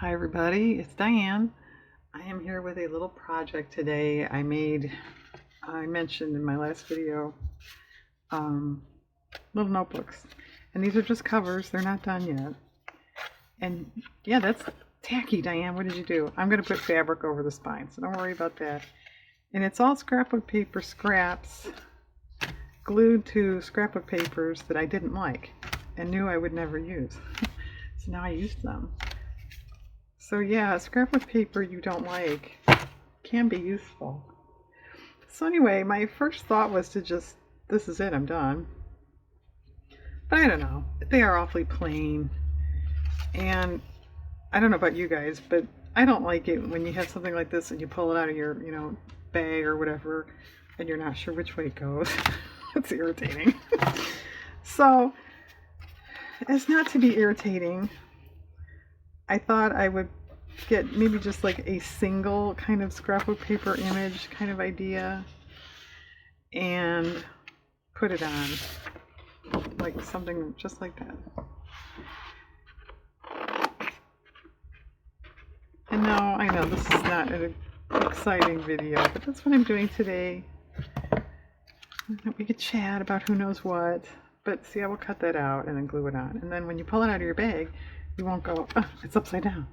Hi everybody, it's Diane. I am here with a little project today I mentioned in my last video, little notebooks. And these are just covers, they're not done yet. And yeah, that's tacky, Diane, what did you do? I'm gonna put fabric over the spine, so don't worry about that. And it's all scrapbook paper scraps glued to scrapbook papers that I didn't like and knew I would never use. So now I used them. So yeah, scrapbook paper you don't like can be useful. So anyway, my first thought was to just, this is it, I'm done. But I don't know, they are awfully plain. And I don't know about you guys, but I don't like it when you have something like this and you pull it out of your, bag or whatever, and you're not sure which way it goes. It's irritating. So, as not to be irritating, I thought I would get maybe just like a single kind of scrapbook paper image kind of idea and put it on, like something just like that. And no, I know this is not an exciting video, but that's what I'm doing today. We could chat about who knows what, but see, I will cut that out and then glue it on. And then when you pull it out of your bag, you won't go, oh, it's upside down.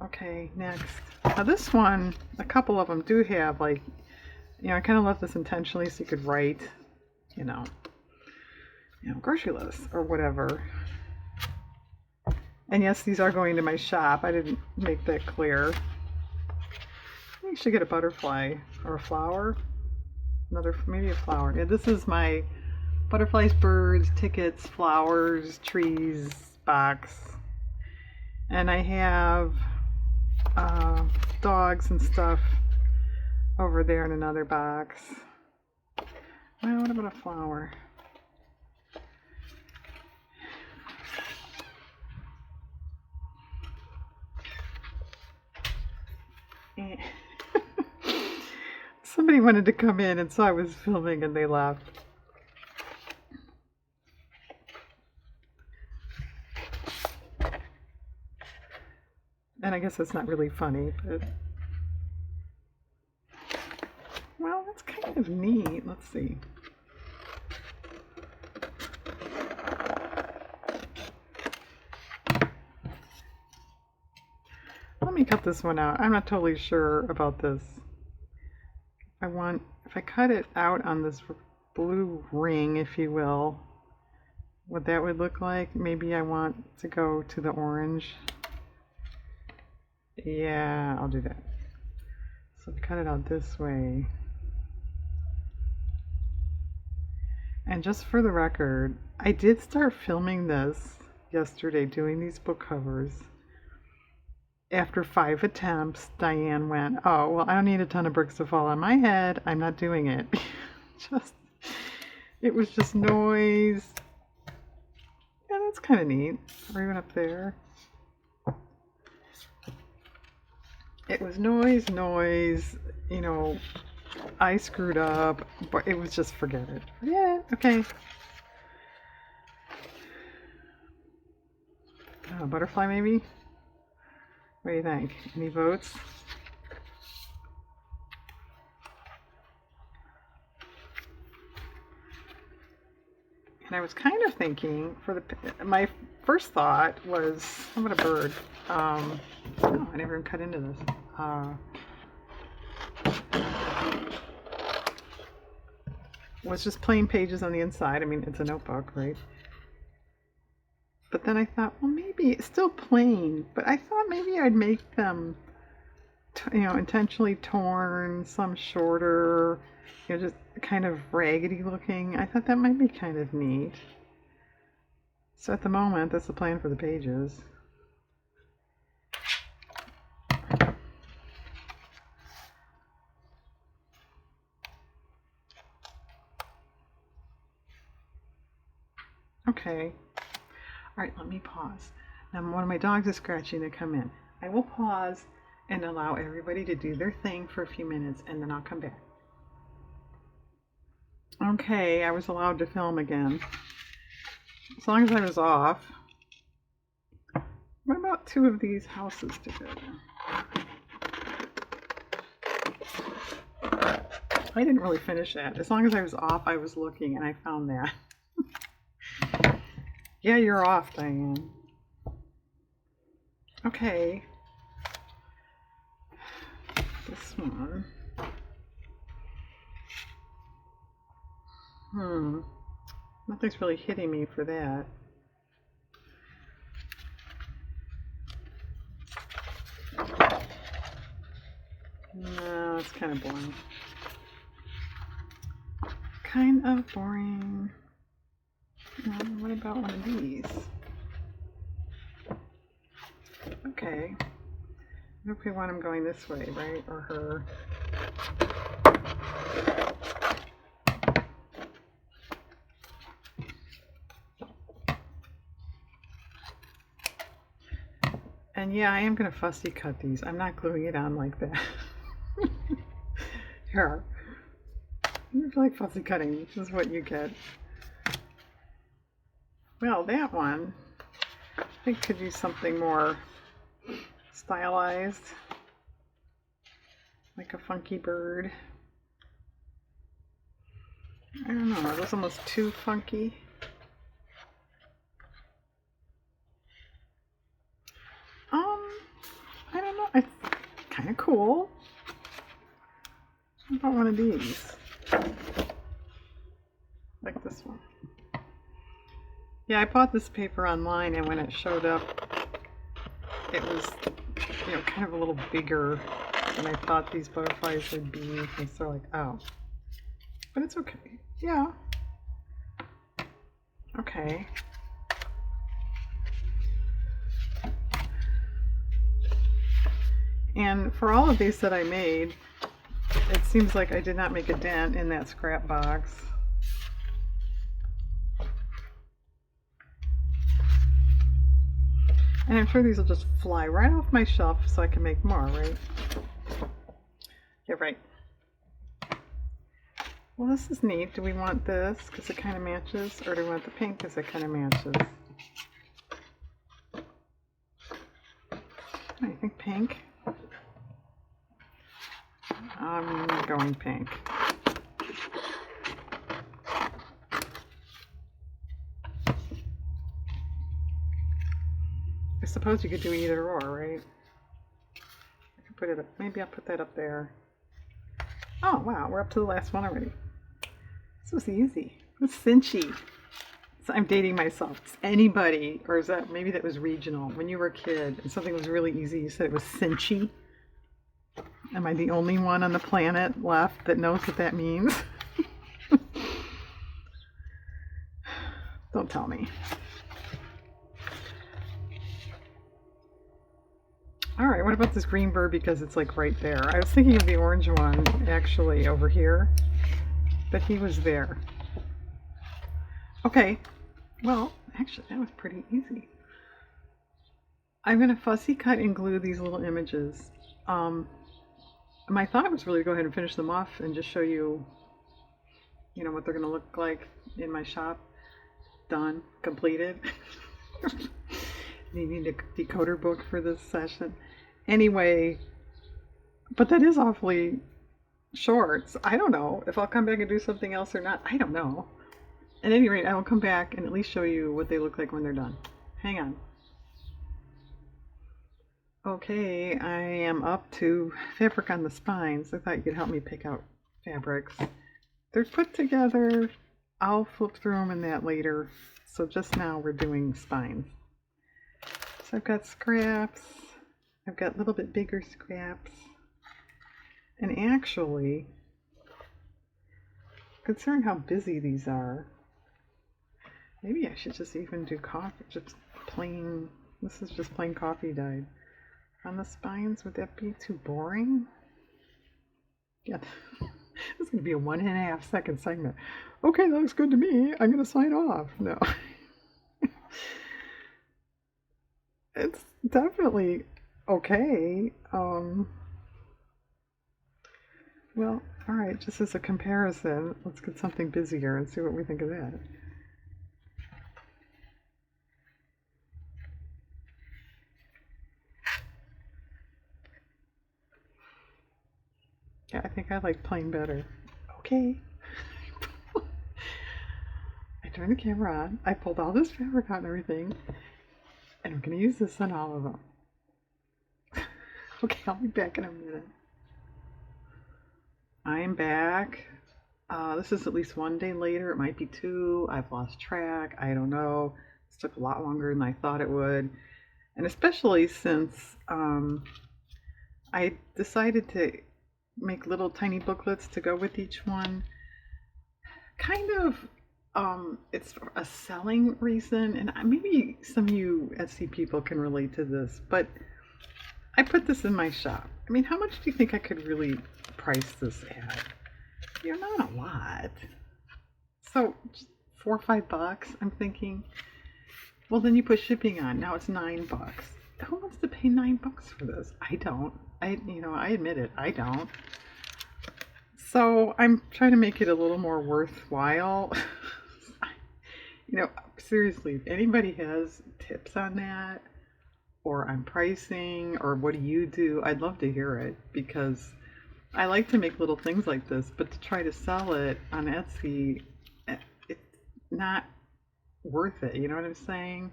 Okay, next. Now this one, a couple of them do have like, I kind of left this intentionally so you could write, grocery lists or whatever. And yes, these are going to my shop. I didn't make that clear. You should get a butterfly or a flower. Maybe a flower. Yeah, this is my butterflies, birds, tickets, flowers, trees box. And I have dogs and stuff over there in another box. Well, what about a flower? Somebody wanted to come in and saw I was filming and they left. And I guess that's not really funny, but well, that's kind of neat. Let's see. Let me cut this one out. I'm not totally sure about this. If I cut it out on this blue ring, if you will, what that would look like. Maybe I want to go to the orange. Yeah, I'll do that. So cut it out this way. And just for the record, I did start filming this yesterday, doing these book covers. After 5 attempts, Diane went, oh, well, I don't need a ton of bricks to fall on my head. I'm not doing it. It was just noise. Yeah, that's kind of neat. Or even up there. It was noise, I screwed up, but it was just forget it. Yeah, okay. Butterfly maybe? What do you think? Any votes? And I was kind of thinking my first thought was, how about a bird? Oh, I never even cut into this. Was just plain pages on the inside. I mean, it's a notebook, right? But then I thought, well, maybe it's still plain, but I thought maybe I'd make them, intentionally torn, some shorter, just kind of raggedy looking. I thought that might be kind of neat. So at the moment, that's the plan for the pages. Okay. All right, let me pause. Now one of my dogs is scratching to come in. I will pause and allow everybody to do their thing for a few minutes and then I'll come back. Okay, I was allowed to film again. As long as I was off. What about two of these houses together? I didn't really finish that. As long as I was off, I was looking and I found that. Yeah, you're off, Diane. Okay. This one. Nothing's really hitting me for that. No, it's kind of boring. Kind of boring. What about one of these? Okay. I hope we want him going this way, right? Or her. And yeah, I am going to fussy cut these. I'm not gluing it on like that. Here. It's like fussy cutting. This is what you get. Well, that one, I think could use something more stylized. Like a funky bird. I don't know, are those almost too funky? I don't know, it's kind of cool. How about one of these? Like this one. Yeah, I bought this paper online, and when it showed up, it was, you know, kind of a little bigger than I thought these butterflies would be. And so like, oh. But it's okay. Yeah. Okay. And for all of these that I made, it seems like I did not make a dent in that scrap box. And I'm sure these will just fly right off my shelf so I can make more, right? Yeah, right. Well, this is neat. Do we want this because it kind of matches, or do we want the pink because it kind of matches? I think pink. I'm going pink. I suppose you could do either or, right? I could put it up. Maybe I'll put that up there. Oh, wow. We're up to the last one already. This was easy. It was cinchy. So I'm dating myself. Does anybody, or is that, maybe that was regional, when you were a kid and something was really easy, you said it was cinchy? Am I the only one on the planet left that knows what that means? Don't tell me. Alright, what about this green bird because it's like right there? I was thinking of the orange one actually over here, but he was there. Okay, well, actually that was pretty easy. I'm going to fussy cut and glue these little images. My thought was really to go ahead and finish them off and just show you, you know, what they're going to look like in my shop. Done. Completed. You need a decoder book for this session. Anyway, but that is awfully short. So I don't know if I'll come back and do something else or not. I don't know. At any rate, I will come back and at least show you what they look like when they're done. Hang on. Okay, I am up to fabric on the spines. I thought you could help me pick out fabrics. They're put together. I'll flip through them in that later. So just now we're doing spines. So I've got scraps. I've got a little bit bigger scraps. And actually, considering how busy these are, maybe I should just even do coffee, just plain, this is just plain coffee dyed. On the spines, would that be too boring? Yeah, this is going to be a 1.5 second segment. Okay, that looks good to me. I'm going to sign off. No. It's definitely okay. Well, alright, just as a comparison, let's get something busier and see what we think of that. Yeah, I think I like plain better. Okay. I turned the camera on. I pulled all this fabric out and everything. And I'm going to use this on all of them. Okay, I'll be back in a minute. I'm back. This is at least one day later. It might be two. I've lost track. I don't know. This took a lot longer than I thought it would. And especially since I decided to make little tiny booklets to go with each one. Kind of, it's a selling reason. And maybe some of you Etsy people can relate to this. But I put this in my shop. I mean, how much do you think I could really price this at? You know, not a lot. So, just $4 or $5, I'm thinking. Well, then you put shipping on. Now it's $9. Who wants to pay $9 for this? I don't. I admit it. I don't. So I'm trying to make it a little more worthwhile. Seriously, if anybody has tips on that, or on pricing, or what do you do, I'd love to hear it, because I like to make little things like this, but to try to sell it on Etsy, it's not worth it. You know what I'm saying?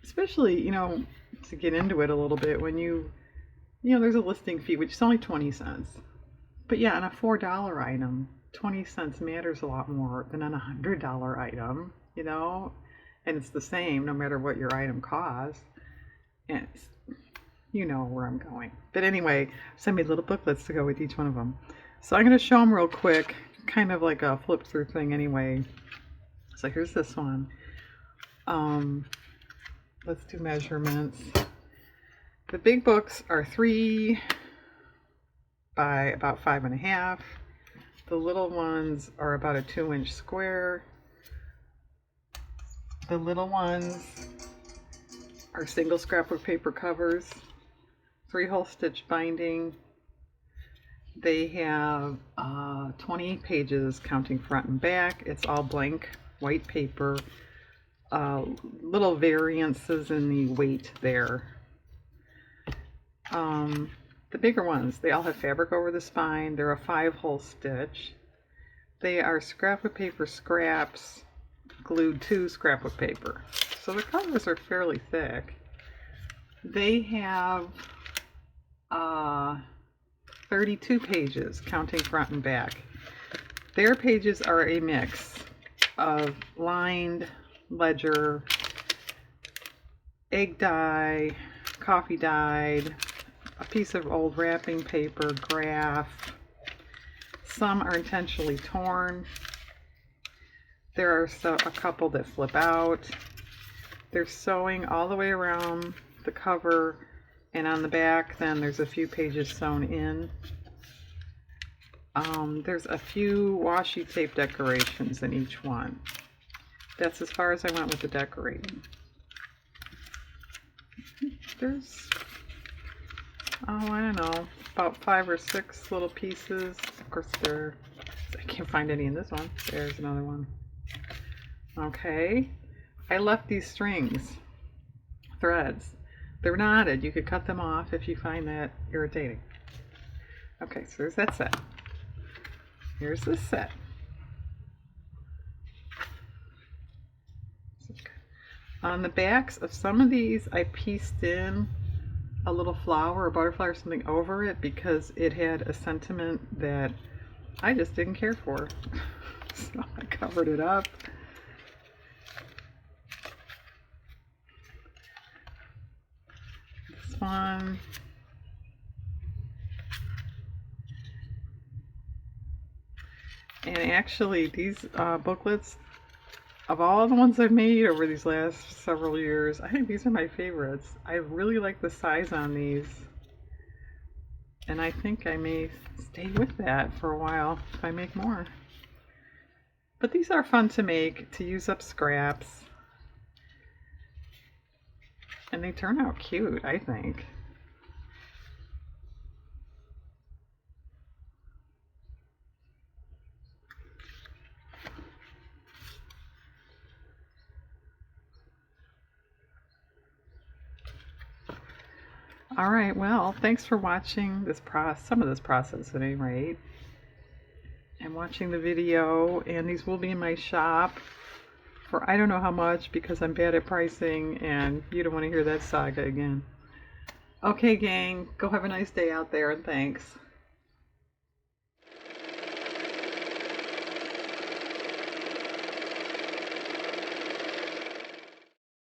Especially, to get into it a little bit, when there's a listing fee, which is only 20 cents. But yeah, on a $4 item, 20 cents matters a lot more than on a $100 item, and it's the same no matter what your item costs. And you know where I'm going. But anyway, so I made little booklets to go with each one of them. So I'm going to show them real quick, kind of like a flip through thing anyway. So here's this one. Let's do measurements. The big books are 3 by about 5.5. The little ones are about a 2-inch square. The little ones are single scrapbook paper covers, 3-hole stitch binding. They have 20 pages counting front and back. It's all blank white paper. Little variances in the weight there. The bigger ones, they all have fabric over the spine. They're a 5-hole stitch. They are scrapbook paper scraps glued to scrapbook paper. So the covers are fairly thick. They have 32 pages counting front and back. Their pages are a mix of lined, ledger, egg dye, coffee dyed, a piece of old wrapping paper, graph. Some are intentionally torn. There are a couple that flip out. There's sewing all the way around the cover, and on the back then there's a few pages sewn in. There's a few washi tape decorations in each one. That's as far as I went with the decorating. There's, I don't know, about 5 or 6 little pieces. Of course, I can't find any in this one. There's another one. Okay, I left these threads. They're knotted. You could cut them off if you find that irritating. Okay, so there's that set. Here's this set. On the backs of some of these, I pieced in a little flower or butterfly or something over it because it had a sentiment that I just didn't care for. So I covered it up. This one. And actually, these booklets, of all the ones I've made over these last several years, I think these are my favorites. I really like the size on these. And I think I may stay with that for a while if I make more. But these are fun to make, to use up scraps. And they turn out cute, I think. All right, well, thanks for watching some of this process at any rate, and watching the video. And these will be in my shop for I don't know how much, because I'm bad at pricing and you don't want to hear that saga again. Okay, gang, go have a nice day out there, and thanks.